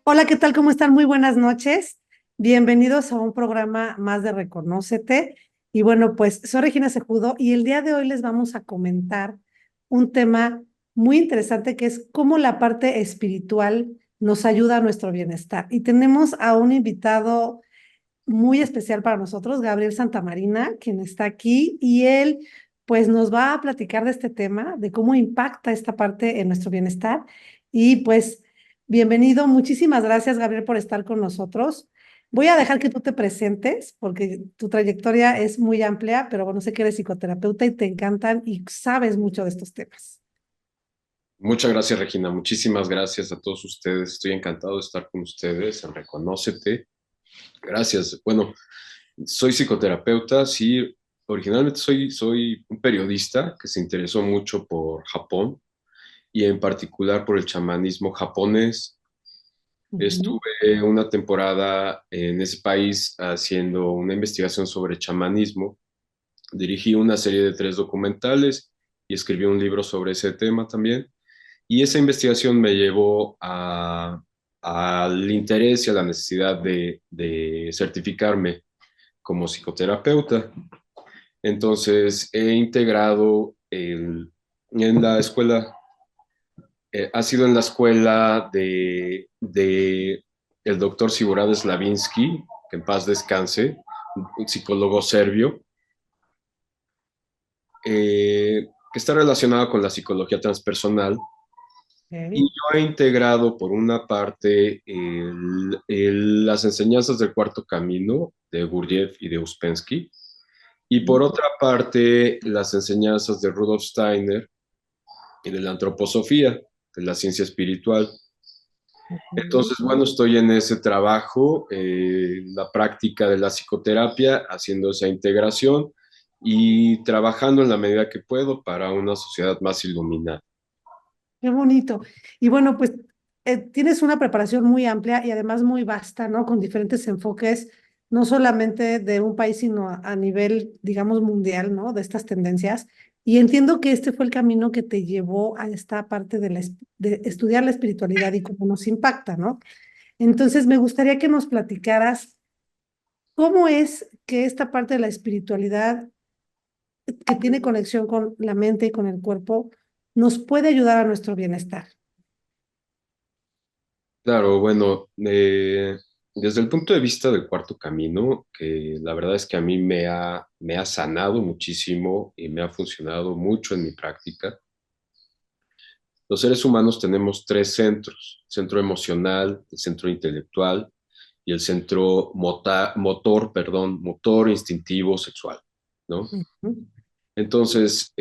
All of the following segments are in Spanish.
Hola, ¿qué tal? ¿Cómo están? Muy buenas noches. Bienvenidos a un programa más de Reconócete. Y bueno, pues soy Regina Cejudo y el día de hoy les vamos a comentar un tema muy interesante que es cómo la parte espiritual nos ayuda a nuestro bienestar. Y tenemos a un invitado muy especial para nosotros, Gabriel Santamarina, quien está aquí y él pues nos va a platicar de este tema, de cómo impacta esta parte en nuestro bienestar. Y pues bienvenido, muchísimas gracias Gabriel por estar con nosotros. Voy a dejar que tú te presentes porque tu trayectoria es muy amplia, pero bueno, sé que eres psicoterapeuta y te encantan y sabes mucho de estos temas. Muchas gracias, Regina. Muchísimas gracias a todos ustedes. Estoy encantado de estar con ustedes en Reconócete. Gracias. Bueno, soy psicoterapeuta. Sí, originalmente soy un periodista que se interesó mucho por Japón y en particular por el chamanismo japonés. Ujú. Estuve una temporada en ese país haciendo una investigación sobre chamanismo. Dirigí una serie de 3 documentales y escribí un libro sobre ese tema también. Y esa investigación me llevó al interés y a la necesidad de certificarme como psicoterapeuta. Entonces, he integrado en la escuela, ha sido en la escuela de el doctor Sigurad Slavinsky, que en paz descanse, un psicólogo serbio, que está relacionado con la psicología transpersonal. Y Ok. yo he integrado, por una parte, las enseñanzas del Cuarto Camino de Gurdjieff y de Uspensky, y por otra parte, las enseñanzas de Rudolf Steiner y de la antroposofía, de la ciencia espiritual. Ujú. Entonces, bueno, estoy en ese trabajo, la práctica de la psicoterapia, haciendo esa integración y trabajando en la medida que puedo para una sociedad más iluminada. Qué bonito. Y bueno, pues tienes una preparación muy amplia y además muy vasta, ¿no? Con diferentes enfoques, no solamente de un país, sino a nivel, digamos, mundial, ¿no? De estas tendencias. Y entiendo que este fue el camino que te llevó a esta parte de estudiar la espiritualidad y cómo nos impacta, ¿no? Entonces, me gustaría que nos platicaras cómo es que esta parte de la espiritualidad que tiene conexión con la mente y con el cuerpo nos puede ayudar a nuestro bienestar. Claro, bueno, desde el punto de vista del Cuarto Camino, que la verdad es que a mí me ha sanado muchísimo y me ha funcionado mucho en mi práctica. Los seres humanos tenemos 3 centros: el centro emocional, el centro intelectual y el centro motor, instintivo, sexual, ¿no? Ujú. Entonces,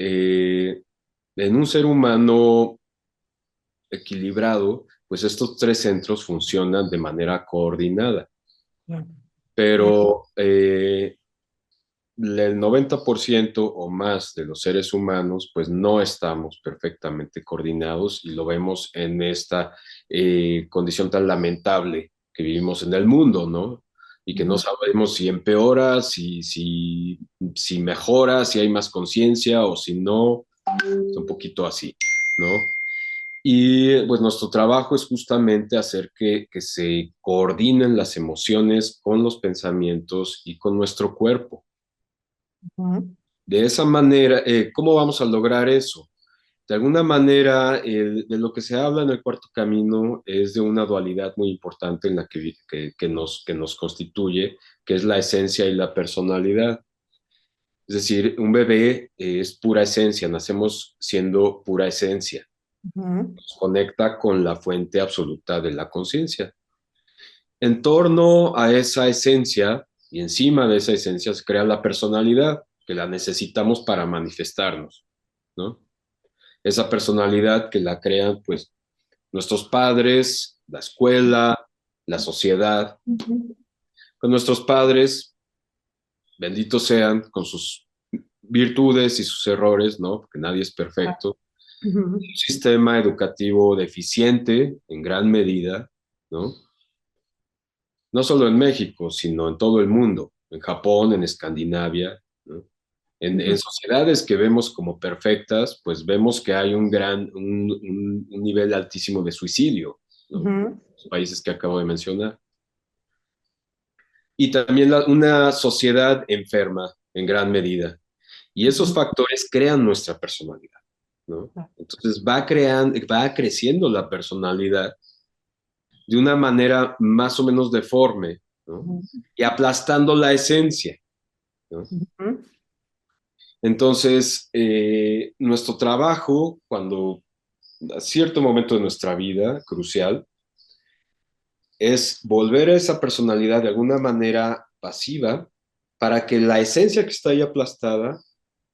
en un ser humano equilibrado, pues estos 3 centros funcionan de manera coordinada. Claro. Ok. Pero el 90% o más de los seres humanos pues no estamos perfectamente coordinados, y lo vemos en esta condición tan lamentable que vivimos en el mundo, ¿no? Y que no Ujú. sabemos si empeora, si mejora, si hay más conciencia o si no, es un poquito así, ¿no? Y pues nuestro trabajo es justamente hacer que se coordinen las emociones con los pensamientos y con nuestro cuerpo. Ujú. De esa manera, ¿cómo vamos a lograr eso? De alguna manera, de lo que se habla en el Cuarto Camino es de una dualidad muy importante en la que nos constituye, que es la esencia y la personalidad. Es decir, un bebé es pura esencia, nacemos siendo pura esencia, Ujú. nos conecta con la fuente absoluta de la conciencia. En torno a esa esencia y encima de esa esencia se crea la personalidad, que la necesitamos para manifestarnos, ¿no? Esa personalidad que la crean pues nuestros padres, la escuela, la sociedad. Ujú. Pues nuestros padres, benditos sean, con sus virtudes y sus errores, ¿no? Porque nadie es Ah. perfecto. Ujú. Un sistema educativo deficiente en gran medida, ¿no? No solo en México, sino en todo el mundo, en Japón, en Escandinavia, ¿no? En sociedades que vemos como perfectas, pues vemos que hay un nivel altísimo de suicidio, ¿no? Ujú, Los países que acabo de mencionar. Y también una sociedad enferma en gran medida. Y esos ujú, factores crean nuestra personalidad, ¿no? Entonces va creciendo la personalidad de una manera más o menos deforme, ¿no? ujú, Y aplastando la esencia, ¿no? ujú, Entonces, nuestro trabajo, cuando a cierto momento de nuestra vida crucial, es volver a esa personalidad de alguna manera pasiva para que la esencia que está ahí aplastada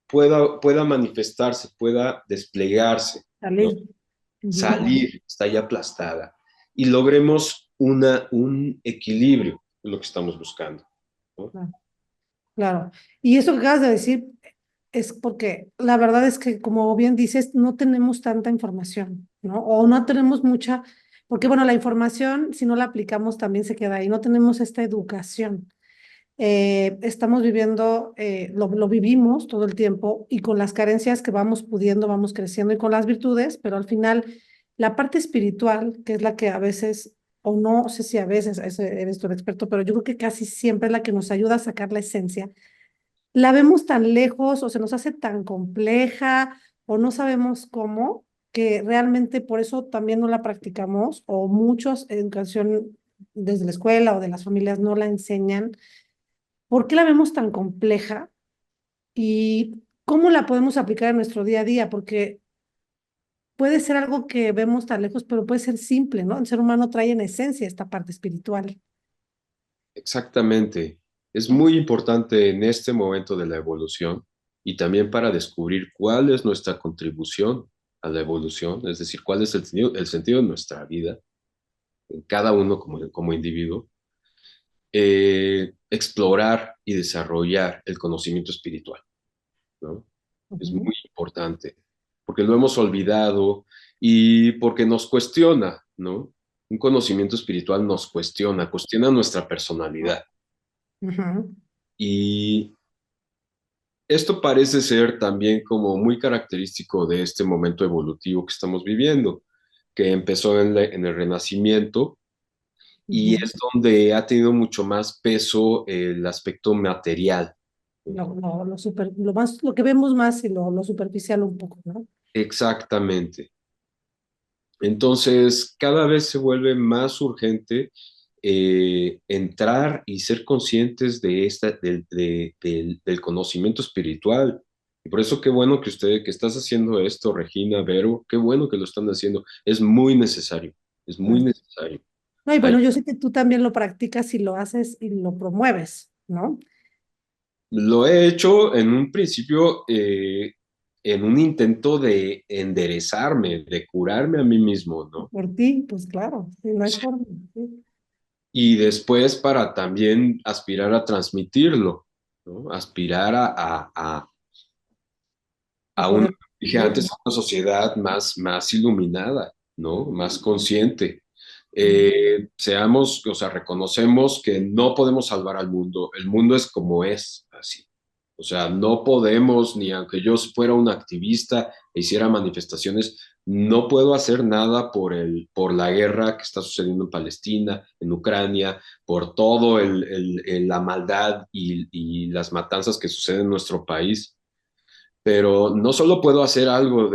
pueda manifestarse, pueda desplegarse, ¿no? salir. Ujú, Salir, está ahí aplastada y logremos un equilibrio, es lo que estamos buscando, ¿no? claro, claro. Y eso que acabas de decir es porque la verdad es que, como bien dices, no tenemos tanta información, ¿no? O no tenemos mucha, porque bueno, la información, si no la aplicamos, también se queda ahí. No tenemos esta educación. Estamos viviendo, lo vivimos todo el tiempo y con las carencias que vamos pudiendo, vamos creciendo y con las virtudes, pero al final la parte espiritual, que es la que a veces, o no sé si a veces, eres tú el experto, pero yo creo que casi siempre es la que nos ayuda a sacar la esencia, la vemos tan lejos o se nos hace tan compleja o no sabemos cómo, que realmente por eso también no la practicamos o muchos educación desde la escuela o de las familias no la enseñan. ¿Por qué la vemos tan compleja y cómo la podemos aplicar en nuestro día a día? Porque puede ser algo que vemos tan lejos, pero puede ser simple, ¿no? El ser humano trae en esencia esta parte espiritual. Exactamente. Es muy importante en este momento de la evolución y también para descubrir cuál es nuestra contribución a la evolución, es decir, cuál es el sentido de nuestra vida, en cada uno como individuo, explorar y desarrollar el conocimiento espiritual, ¿no? Es Ujú, muy importante, porque lo hemos olvidado y porque nos cuestiona, ¿no? Un conocimiento espiritual nos cuestiona nuestra personalidad. ujú, Y esto parece ser también como muy característico de este momento evolutivo que estamos viviendo, que empezó en el Renacimiento y ujú. es donde ha tenido mucho más peso el aspecto material. Lo más, lo que vemos más y lo superficial un poco, ¿no? Exactamente. Entonces, cada vez se vuelve más urgente entrar y ser conscientes del conocimiento espiritual. Y por eso qué bueno que estás haciendo esto, Regina, Vero, qué bueno que lo están haciendo. Es muy Ah. necesario. No, y Ay, bueno, yo sé que tú también lo practicas y lo haces y lo promueves, ¿no? lo he hecho en un principio en un intento de enderezarme, de curarme a mí mismo, ¿no? Por ti, pues claro, sí, no hay forma. Sí. Y después para también aspirar a transmitirlo, ¿no? Aspirar A a una, poder dije vivir, antes, a una sociedad más iluminada, ¿no? Más consciente. ¿no? Seamos, o sea, reconocemos que no podemos salvar al mundo, el mundo es como es, así. O sea, no podemos, ni aunque yo fuera un activista e hiciera manifestaciones, no puedo hacer nada por la guerra que está sucediendo en Palestina, en Ucrania, por todo la maldad y las matanzas que suceden en nuestro país. Pero no solo puedo hacer algo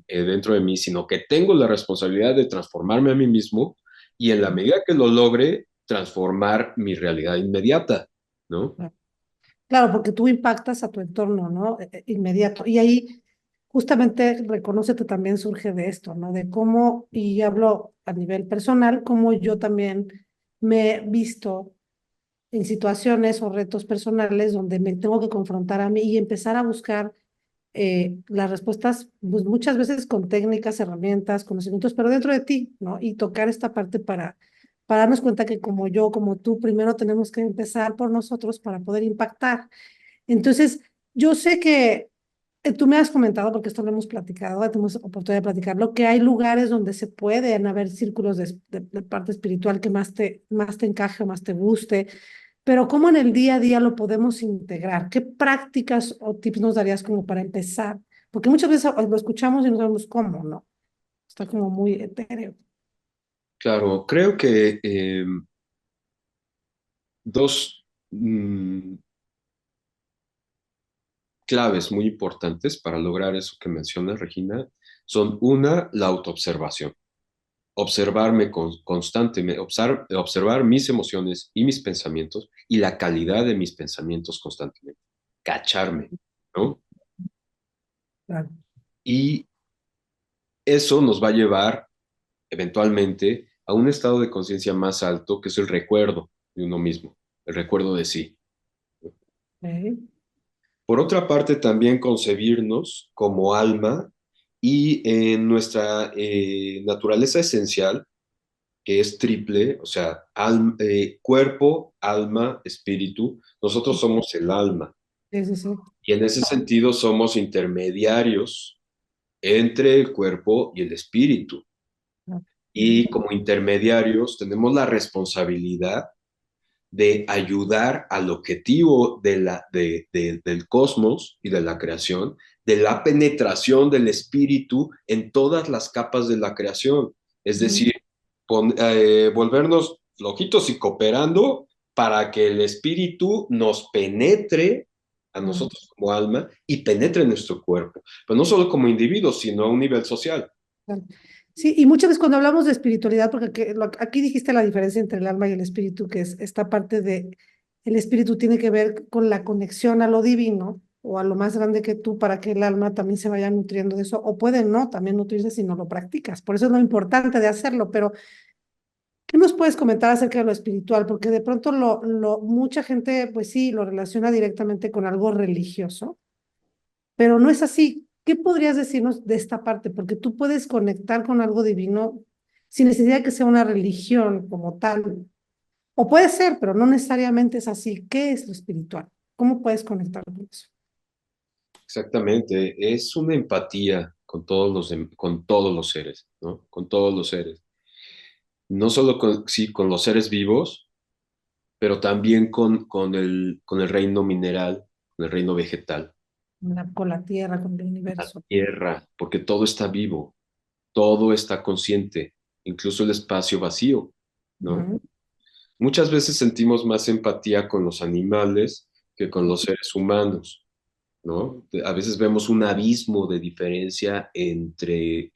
dentro de mí, sino que tengo la responsabilidad de transformarme a mí mismo y en la medida que lo logre, transformar mi realidad inmediata, ¿no? Claro, claro, porque tú impactas a tu entorno, ¿no? Inmediato. Y ahí justamente reconócete también surge de esto, ¿no? De cómo, y hablo a nivel personal, cómo yo también me he visto en situaciones o retos personales donde me tengo que confrontar a mí y empezar a buscar las respuestas, pues muchas veces con técnicas, herramientas, conocimientos, pero dentro de ti, ¿no? Y tocar esta parte para darnos cuenta que como yo, como tú, primero tenemos que empezar por nosotros para poder impactar. Entonces, yo sé que tú me has comentado, porque esto lo hemos platicado, tenemos oportunidad de platicarlo, que hay lugares donde se pueden haber círculos de parte espiritual que más te encaje o más te guste. pero ¿cómo en el día a día lo podemos integrar? ¿Qué prácticas o tips nos darías como para empezar? Porque muchas veces lo escuchamos y no sabemos cómo, ¿no? Está como muy etéreo. Claro, creo que dos claves muy importantes para lograr eso que mencionas, Regina, son una, la autoobservación. Observarme constantemente, observar mis emociones y mis pensamientos y la calidad de mis pensamientos constantemente. Cacharme, ¿no? Claro. Y eso nos va a llevar eventualmente a un estado de conciencia más alto, que es el recuerdo de uno mismo, el recuerdo de sí. Ok. Por otra parte, también concebirnos como alma y en nuestra naturaleza esencial, que es triple, o sea, cuerpo, alma, espíritu. Nosotros somos el alma Sí, sí, sí. y en ese sentido somos intermediarios entre el cuerpo y el espíritu. Y Ok. como intermediarios tenemos la responsabilidad de ayudar al objetivo del cosmos y de la creación, de la penetración del espíritu en todas las capas de la creación. Es Ujú. decir, volvernos flojitos y cooperando para que el espíritu nos penetre a Claro, nosotros como alma y penetre en nuestro cuerpo, pero no solo como individuos, sino a un nivel social. claro. Sí, y muchas veces cuando hablamos de espiritualidad, porque aquí dijiste la diferencia entre el alma y el espíritu, que es esta parte de el espíritu tiene que ver con la conexión a lo divino o a lo más grande que tú para que el alma también se vaya nutriendo de eso, o puede no también nutrirse si no lo practicas. Por eso es lo importante de hacerlo, pero ¿qué nos puedes comentar acerca de lo espiritual? Porque de pronto mucha gente, pues sí, lo relaciona directamente con algo religioso, pero no es así. ¿Qué podrías decirnos de esta parte? Porque tú puedes conectar con algo divino sin necesidad de que sea una religión como tal. O puede ser, pero no necesariamente es así. ¿Qué es lo espiritual? ¿Cómo puedes conectar con eso? Exactamente, es una empatía con todos los seres, ¿no? Con todos los seres. No solo sí, con los seres vivos, pero también con el reino mineral, con el reino vegetal, Con la tierra, con el la universo. tierra, porque todo está vivo, todo está consciente, incluso el espacio vacío, ¿no? Ujú. Muchas veces sentimos más empatía con los animales que con los seres humanos, ¿no? A veces vemos un abismo de diferencia entre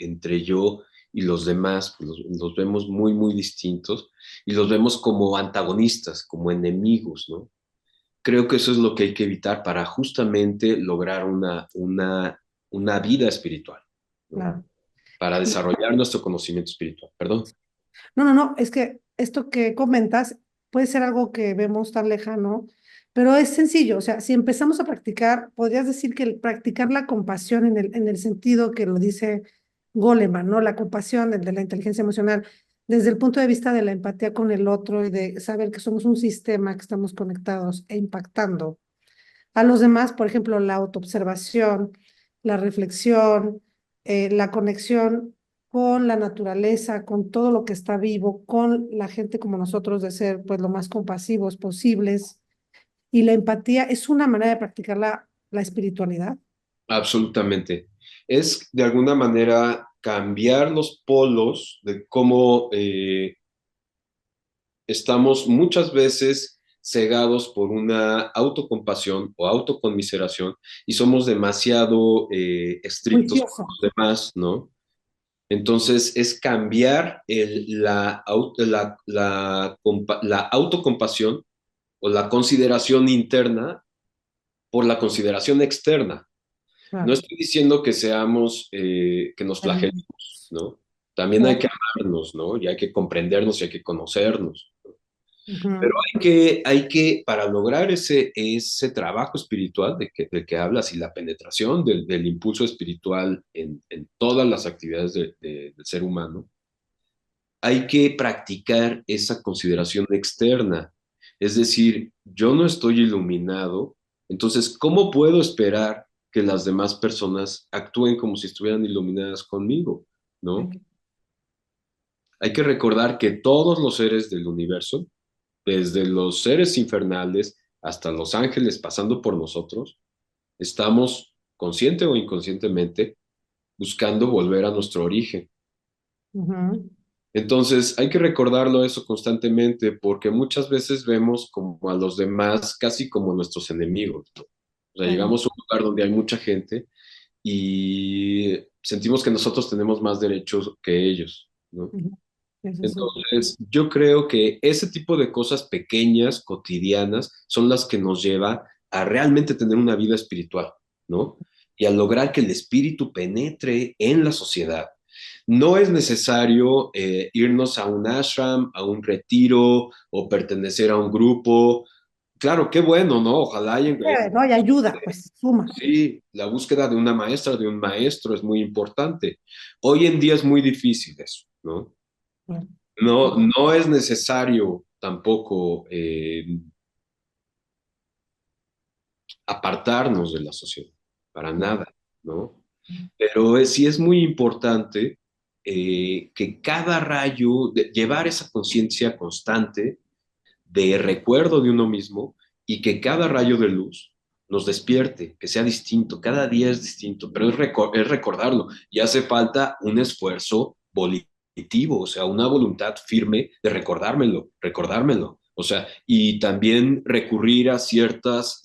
yo y los demás, pues los vemos muy, muy distintos y los vemos como antagonistas, como enemigos, ¿no? Creo que eso es lo que hay que evitar para justamente lograr una vida espiritual, ¿no? Claro. Para desarrollar nuestro conocimiento espiritual. Perdón. No, no, no, es que esto que comentas puede ser algo que vemos tan lejano, pero es sencillo. O sea, si empezamos a practicar, podrías decir que el practicar la compasión en el sentido que lo dice Goleman, ¿no? La compasión, el de la inteligencia emocional, desde el punto de vista de la empatía con el otro y de saber que somos un sistema, que estamos conectados e impactando a los demás, por ejemplo, la autoobservación, la reflexión, la conexión con la naturaleza, con todo lo que está vivo, con la gente como nosotros de ser pues lo más compasivos posibles. Y la empatía es una manera de practicar la espiritualidad. Absolutamente. Es de alguna manera cambiar los polos de cómo estamos muchas veces cegados por una autocompasión o autoconmiseración y somos demasiado estrictos con Juicioso. los demás, ¿no? Entonces es cambiar la autocompasión o la consideración interna por la consideración externa. No Claro. estoy diciendo que seamos, que nos flagelemos, ¿no? También hay No. que amarnos, ¿no? Y hay que comprendernos y hay que conocernos. Pero Ujú. para lograr ese trabajo espiritual del que hablas y la penetración del impulso espiritual en todas las actividades del ser humano, hay que practicar esa consideración externa. Es decir, yo no estoy iluminado, entonces, ¿cómo puedo esperar que las demás personas actúen como si estuvieran iluminadas conmigo? ¿No? Ok. Hay que recordar que todos los seres del universo desde los seres infernales hasta los ángeles pasando por nosotros, estamos consciente o inconscientemente buscando volver a nuestro origen. Ujú. Entonces, hay que recordarlo eso constantemente porque muchas veces vemos como a los demás casi como nuestros enemigos, ¿no? O sea, Claro. llegamos a un lugar donde hay mucha gente y sentimos que nosotros tenemos más derechos que ellos, ¿no? Ujú. Eso sí. Entonces, yo creo que ese tipo de cosas pequeñas, cotidianas, son las que nos lleva a realmente tener una vida espiritual, ¿no? Y a lograr que el espíritu penetre en la sociedad. No es necesario irnos a un ashram, a un retiro o pertenecer a un grupo. Claro, qué bueno, ¿no? Ojalá haya, ¿No? Y ayuda, pues suma. sí, la búsqueda de una maestra, de un maestro es muy importante. Hoy en día es muy difícil eso, ¿no? Claro. No, no es necesario tampoco apartarnos de la sociedad, para nada, ¿no? Pero sí es muy importante que cada rayo, llevar esa conciencia constante de recuerdo de uno mismo y que cada rayo de luz nos despierte, que sea distinto, cada día es distinto, pero es recordarlo y hace falta un esfuerzo volitivo, o sea, una voluntad firme de recordármelo, recordármelo. O sea, y también recurrir a ciertas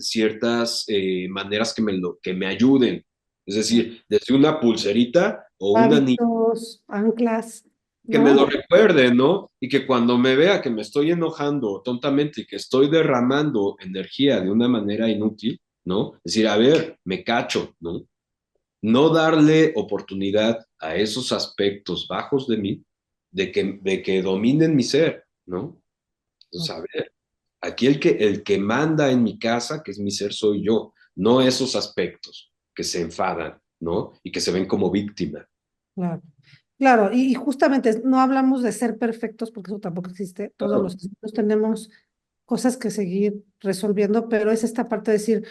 maneras que me ayuden. Es decir, desde una pulserita o una Hábitos, anclas, que me lo ¿no? recuerde, ¿no? Y que cuando me vea que me estoy enojando tontamente y que estoy derramando energía de una manera inútil, ¿no? Decir, a ver, me cacho, ¿no? No darle oportunidad a esos aspectos bajos de mí de que dominen mi ser, ¿no? Entonces, a ver, aquí el que manda en mi casa, que es mi ser, soy yo, no esos aspectos que se enfadan, ¿no? Y que se ven como víctima. Claro. Claro, y justamente no hablamos de ser perfectos porque eso tampoco existe. Todos los nosotros tenemos cosas que seguir resolviendo, pero es esta parte de decir,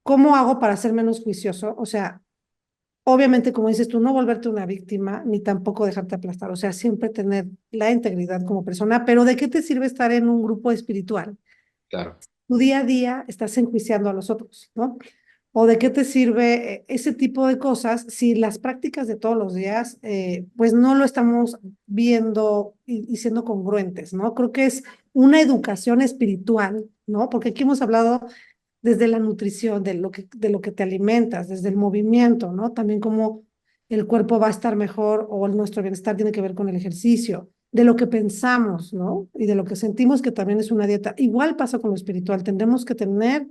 ¿cómo hago para ser menos juicioso? O sea, obviamente, como dices tú, no volverte una víctima ni tampoco dejarte aplastar. O sea, siempre tener la integridad como persona, pero ¿de qué te sirve estar en un grupo espiritual? Claro, Tu día a día estás enjuiciando a los otros, ¿no? ¿O de qué te sirve ese tipo de cosas si las prácticas de todos los días, pues no lo estamos viendo y siendo congruentes, ¿no? Creo que es una educación espiritual, ¿no? Porque aquí hemos hablado desde la nutrición, de lo que te alimentas, desde el movimiento, ¿no? También cómo el cuerpo va a estar mejor o nuestro bienestar tiene que ver con el ejercicio, de lo que pensamos, ¿no? Y de lo que sentimos que también es una dieta. Igual pasa con lo espiritual, tendremos que tener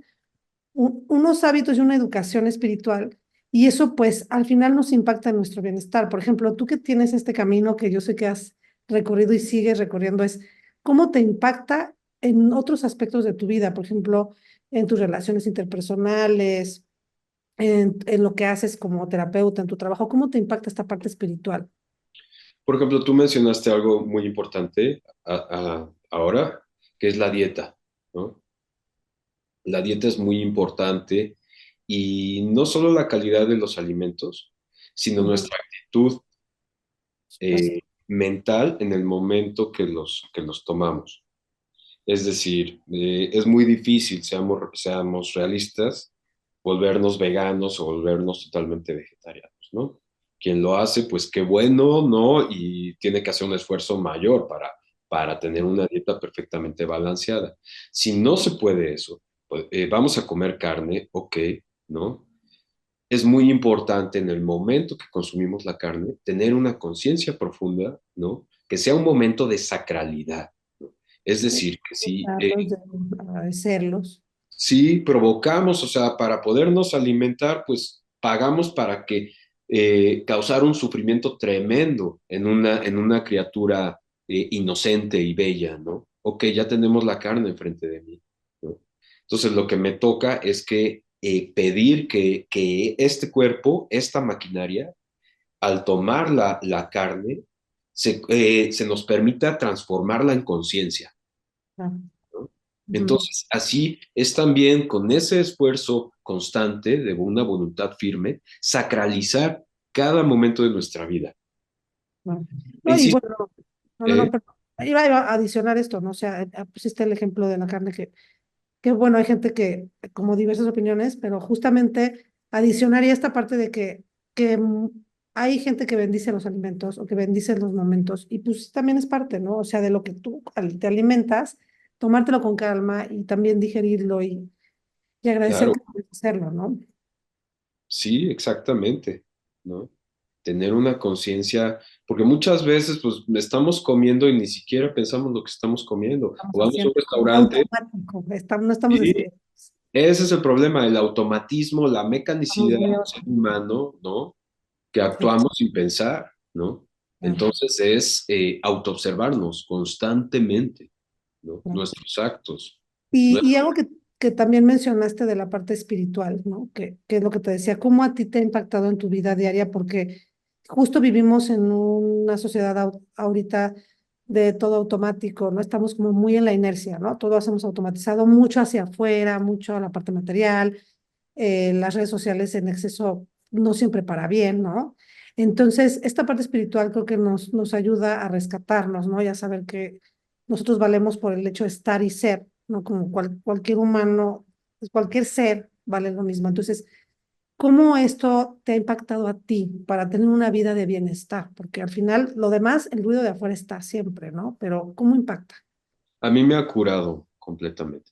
unos hábitos y una educación espiritual y eso pues al final nos impacta en nuestro bienestar. Por ejemplo, tú que tienes este camino que yo sé que has recorrido y sigues recorriendo, es cómo te impacta en otros aspectos de tu vida, por ejemplo, en tus relaciones interpersonales, en lo que haces como terapeuta, en tu trabajo, ¿cómo te impacta esta parte espiritual? por ejemplo, tú mencionaste algo muy importante ahora, que es la dieta, ¿no? La dieta es muy importante y no solo la calidad de los alimentos, sino Ujú. nuestra actitud Pues, mental en el momento que los tomamos. Es decir, es muy difícil, seamos realistas, volvernos veganos o volvernos totalmente vegetarianos, ¿no? Quien lo hace, pues qué bueno, ¿no? Y tiene que hacer un esfuerzo mayor para tener una dieta perfectamente balanceada. Si no se puede eso, pues vamos a comer carne, ok, ¿no? Es muy importante en el momento que consumimos la carne tener una conciencia profunda, ¿no? Que sea un momento de sacralidad, ¿no? Es decir, que de agradecerlos. si provocamos, o sea, para podernos alimentar, pues pagamos para que causar un sufrimiento tremendo en una criatura inocente y bella, ¿no? Ok, ya tenemos la carne enfrente de mí, ¿no? Entonces lo que me toca es que pedir que este cuerpo, esta maquinaria, al tomar la carne, se nos permita transformarla en conciencia, Ah, ¿no? ujú. Entonces, así es también con ese esfuerzo constante de una voluntad firme, sacralizar cada momento de nuestra vida. Bueno. E No, y insisto, bueno, no, no, ¿eh? no, perdón. iba a adicionar esto, ¿no? O sea, pusiste el ejemplo de la carne que bueno, hay gente que, como diversas opiniones, pero justamente adicionaría esta parte de que hay gente que bendice los alimentos o que bendice los momentos, y pues también es parte, ¿no? O sea, de lo que tú te alimentas, tomártelo con calma y también digerirlo y agradecer Claro, que puedes hacerlo, ¿no? sí, exactamente, ¿no? Tener una conciencia, porque muchas veces pues estamos comiendo y ni siquiera pensamos lo que estamos comiendo. Estamos O vamos a un haciendo muy restaurante, automático, no estamos y despiertos, ese es el problema, el automatismo, la estamos mecanicidad muy del ser humano, ¿no? Que sí, actuamos sin pensar, ¿no? claro, Entonces es autoobservarnos constantemente, ¿no? claro. Nuestros actos. Y algo que también mencionaste de la parte espiritual, ¿no? Que es lo que te decía, ¿cómo a ti te ha impactado en tu vida diaria? Porque justo vivimos en una sociedad ahorita de todo automático, ¿no? Estamos como muy en la inercia, ¿no? Todo hacemos automatizado, mucho hacia afuera, mucho a la parte material, las redes sociales en exceso, no siempre para bien, ¿no? Entonces, esta parte espiritual creo que nos ayuda a rescatarnos, ¿no? Y a saber que nosotros valemos por el hecho de estar y ser, ¿no? Como cualquier humano, pues, cualquier ser vale lo mismo. Entonces, ¿cómo esto te ha impactado a ti para tener una vida de bienestar? Porque al final lo demás, el ruido de afuera está siempre, ¿no? Pero ¿cómo impacta? A mí me ha curado completamente.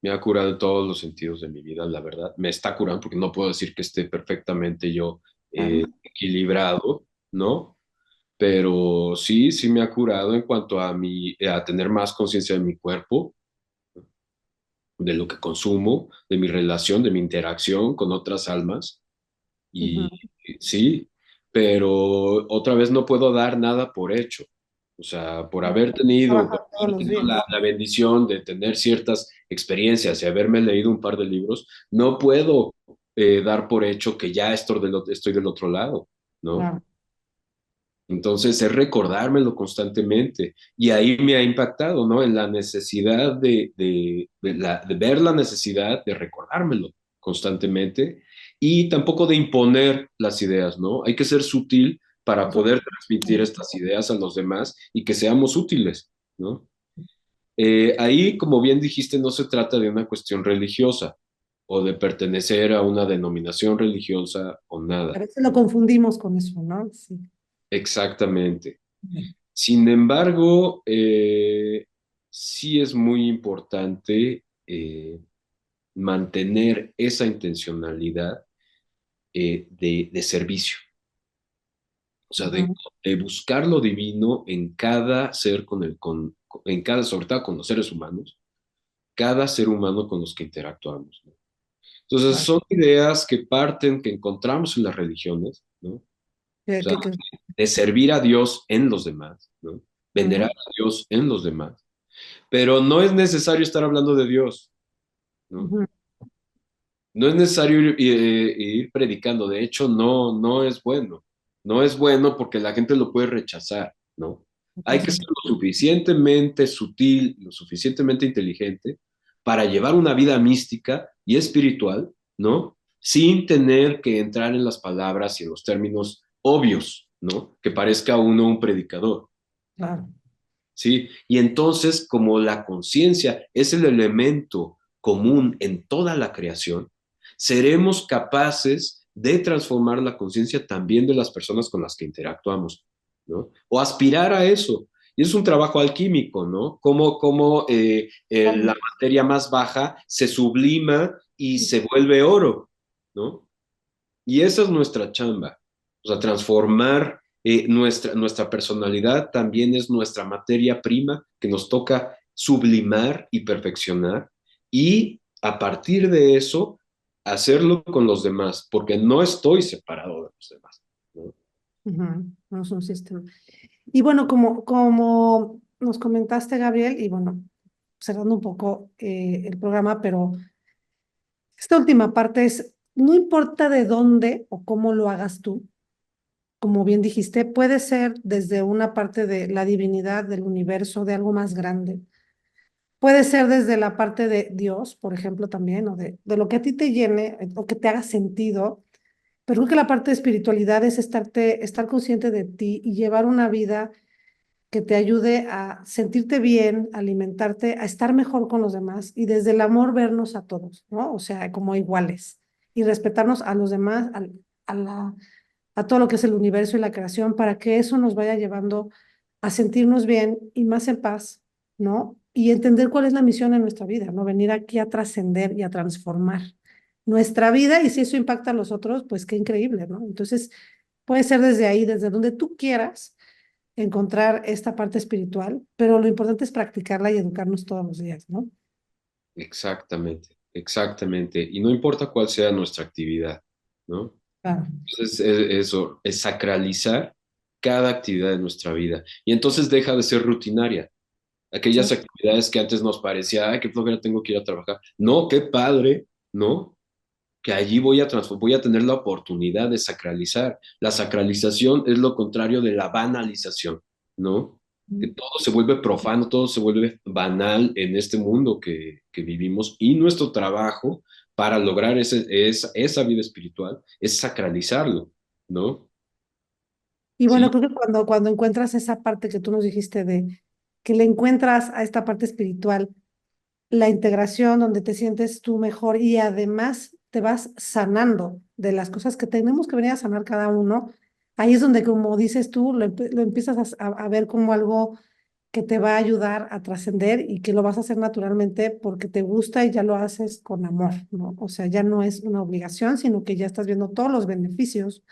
Me ha curado en todos los sentidos de mi vida, la verdad. Me está curando porque no puedo decir que esté perfectamente yo Claro. equilibrado, ¿no? Pero sí, sí me ha curado en cuanto a a tener más conciencia de mi cuerpo, de lo que consumo, de mi relación, de mi interacción con otras almas. Y Ujú. sí, pero otra vez no puedo dar nada por hecho. O sea, Trabajar por todos haber los tenido días. la bendición de tener ciertas experiencias y haberme leído un par de libros, no puedo dar por hecho que ya estoy del otro lado, ¿no? Claro. Entonces es recordármelo constantemente y ahí me ha impactado, ¿no? En la necesidad de ver la necesidad de recordármelo constantemente y tampoco de imponer las ideas, ¿no? Hay que ser sutil para Eso. poder transmitir estas ideas a los demás y que seamos útiles, ¿no? Ahí, como bien dijiste, no se trata de una cuestión religiosa o de pertenecer a una denominación religiosa o A nada. veces lo confundimos con eso, ¿no? Sí. Exactamente. Sin embargo, sí es muy importante mantener esa intencionalidad de servicio, o sea, Ujú. de buscar lo divino en cada ser en cada, sobre todo con los seres humanos, cada ser humano con los que interactuamos, ¿no? Entonces, Claro. son ideas que parten, que encontramos en las religiones, ¿no? O Que, sea, que, que- de servir a Dios en los demás, ¿no? Venerar Ujú. a Dios en los demás. Pero no es necesario estar hablando de Dios, ¿no? Ujú. No es necesario ir predicando. De hecho, no es bueno. No es bueno porque la gente lo puede rechazar, ¿no? Hay que ser Entonces, lo suficientemente sutil, lo suficientemente inteligente para llevar una vida mística y espiritual, ¿no? Sin tener que entrar en las palabras y en los términos obvios, ¿no? Que parezca uno un predicador. claro. ¿Sí? Y entonces, como la conciencia es el elemento común en toda la creación, seremos capaces de transformar la conciencia también de las personas con las que interactuamos, ¿no? O aspirar a eso. Y es un trabajo alquímico, ¿no? Como la materia más baja se sublima y se vuelve oro, ¿no? Y esa es nuestra chamba, o sea, transformar nuestra personalidad también es nuestra materia prima que nos toca sublimar y perfeccionar y a partir de eso hacerlo con los demás, porque no estoy separado de los demás, ¿no? Ujú. No es un sistema. Y bueno, como nos comentaste, Gabriel, y bueno, cerrando un poco el programa, pero esta última parte es, no importa de dónde o cómo lo hagas tú, como bien dijiste, puede ser desde una parte de la divinidad, del universo, de algo más grande. Puede ser desde la parte de Dios, por ejemplo, también, o de lo que a ti te llene o que te haga sentido. Pero creo que la parte de espiritualidad es estar consciente de ti y llevar una vida que te ayude a sentirte bien, a alimentarte, a estar mejor con los demás y desde el amor vernos a todos, ¿no? O sea, como iguales y respetarnos a los demás, a a todo lo que es el universo y la creación, para que eso nos vaya llevando a sentirnos bien y más en paz, ¿no? Y entender cuál es la misión en nuestra vida, ¿no? Venir aquí a trascender y a transformar nuestra vida y si eso impacta a los otros, pues qué increíble, ¿no? Entonces, puede ser desde ahí, desde donde tú quieras encontrar esta parte espiritual, pero lo importante es practicarla y educarnos todos los días, ¿no? Exactamente, exactamente. Y no importa cuál sea nuestra actividad, ¿no? Claro. Entonces, eso, es sacralizar cada actividad de nuestra vida. Y entonces deja de ser rutinaria. Aquellas Sí. actividades que antes nos parecía, ay, qué flojera tengo que ir a trabajar. No, qué padre, ¿no? Que allí voy a tener la oportunidad de sacralizar. La sacralización es lo contrario de la banalización, ¿no? Que Mm. todo se vuelve profano, todo se vuelve banal en este mundo que vivimos y nuestro trabajo para lograr esa vida espiritual es sacralizarlo, ¿no? Y bueno, Sí, creo que cuando encuentras esa parte que tú nos dijiste de que le encuentras a esta parte espiritual, la integración donde te sientes tú mejor y además te vas sanando de las cosas que tenemos que venir a sanar cada uno, ahí es donde, como dices tú, lo empiezas a ver como algo que te va a ayudar a trascender y que lo vas a hacer naturalmente porque te gusta y ya lo haces con amor, ¿no? O sea, ya no es una obligación, sino que ya estás viendo todos los beneficios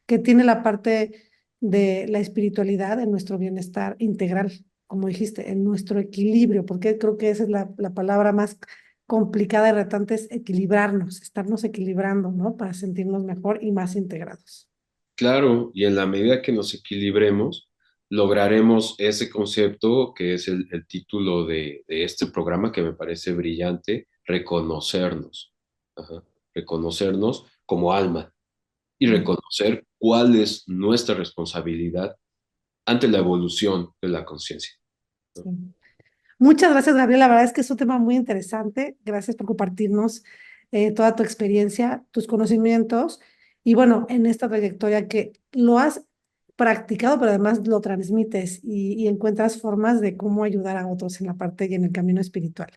que tiene la parte de la espiritualidad en nuestro bienestar integral, como dijiste, en nuestro equilibrio, porque creo que esa es la palabra más complicada y retante, es equilibrarnos, estarnos equilibrando, ¿no? Para sentirnos mejor y más integrados. claro, y en la medida que nos equilibremos, lograremos ese concepto que es el título de este programa que me parece brillante, reconocernos. Ajá. Reconocernos como alma y Mm. reconocer cuál es nuestra responsabilidad ante la evolución de la conciencia, ¿no? Sí. Muchas gracias, Gabriel. La verdad es que es un tema muy interesante. Gracias por compartirnos toda tu experiencia, tus conocimientos y bueno, en esta trayectoria que lo has practicado, pero además lo transmites y encuentras formas de cómo ayudar a otros en la parte y en el camino espiritual.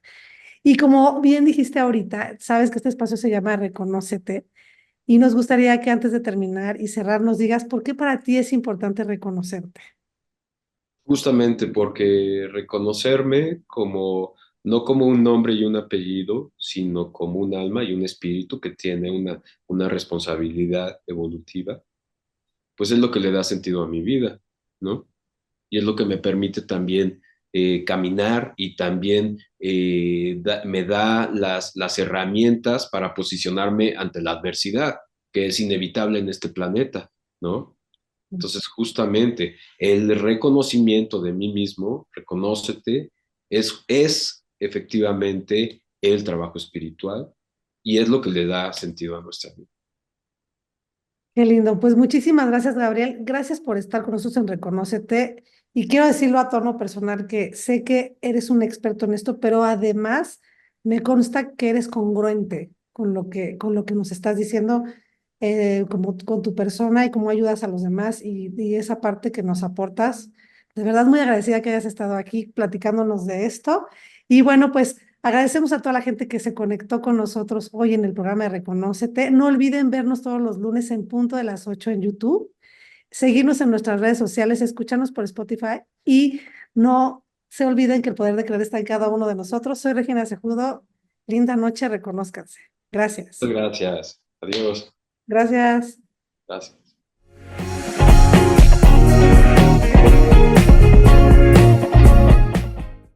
Y como bien dijiste ahorita, sabes que este espacio se llama Reconócete y nos gustaría que antes de terminar y cerrar nos digas por qué para ti es importante reconocerte. Justamente porque reconocerme como, no como un nombre y un apellido, sino como un alma y un espíritu que tiene una responsabilidad evolutiva, pues es lo que le da sentido a mi vida, ¿no? Y es lo que me permite también caminar y también me da las herramientas para posicionarme ante la adversidad, que es inevitable en este planeta, ¿no? Entonces, justamente el reconocimiento de mí mismo, reconócete, es efectivamente el trabajo espiritual y es lo que le da sentido a nuestra vida. Qué lindo. Pues muchísimas gracias, Gabriel. Gracias por estar con nosotros en Reconócete. Y quiero decirlo a tono personal que sé que eres un experto en esto, pero además me consta que eres congruente con lo que nos estás diciendo, como con tu persona y cómo ayudas a los demás y esa parte que nos aportas. De verdad, muy agradecida que hayas estado aquí platicándonos de esto. Y bueno, pues agradecemos a toda la gente que se conectó con nosotros hoy en el programa de Reconócete. No olviden vernos todos los lunes en punto de las 8 en YouTube, seguirnos en nuestras redes sociales, escucharnos por Spotify y no se olviden que el poder de creer está en cada uno de nosotros. Soy Regina Cejudo. Linda noche, reconózcanse. Gracias. Muchas gracias. Adiós. Gracias. Gracias.